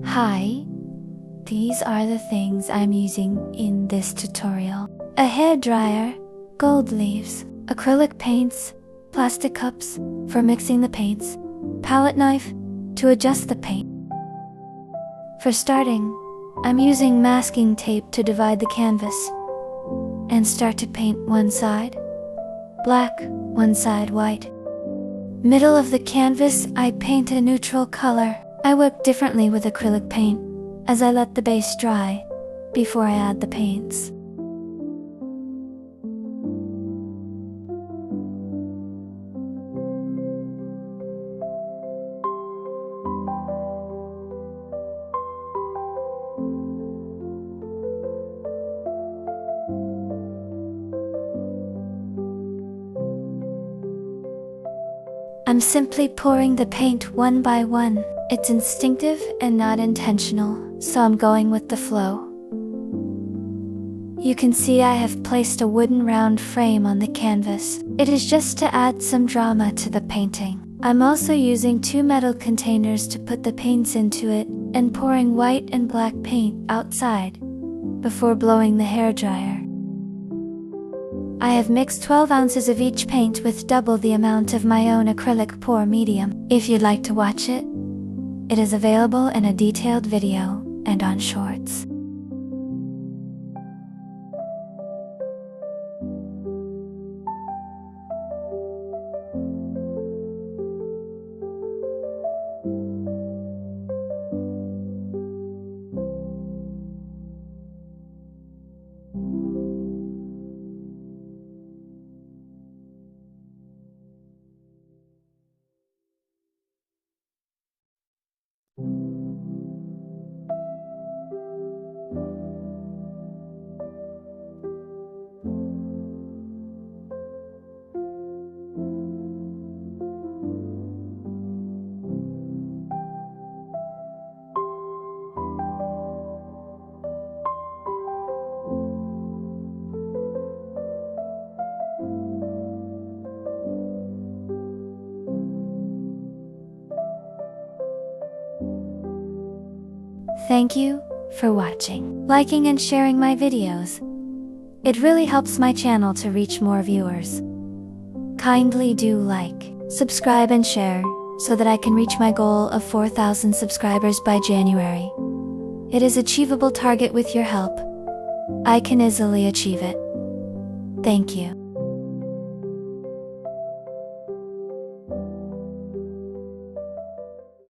Hi, these are the things I'm using in this tutorial. A hairdryer, gold leaves, acrylic paints, plastic cups for mixing the paints, palette knife to adjust the paint. For starting, I'm using masking tape to divide the canvas and start to paint one side black, one side white. Middle of the canvas, I paint a neutral color. I work differently with acrylic paint, as I let the base dry before I add the paints. I'm simply pouring the paint one by one. It's instinctive and not intentional, so I'm going with the flow. You can see I have placed a wooden round frame on the canvas. It is just to add some drama to the painting. I'm also using 2 metal containers to put the paints into it and pouring white and black paint outside before blowing the hairdryer. I have mixed 12 ounces of each paint with double the amount of my own acrylic pour medium. If you'd like to watch it, it is available in a detailed video and on Shorts. Thank you for watching, liking and sharing my videos. It really helps my channel to reach more viewers. Kindly do like, subscribe and share, so that I can reach my goal of 4,000 subscribers by January. It is achievable target with your help. I can easily achieve it. Thank you.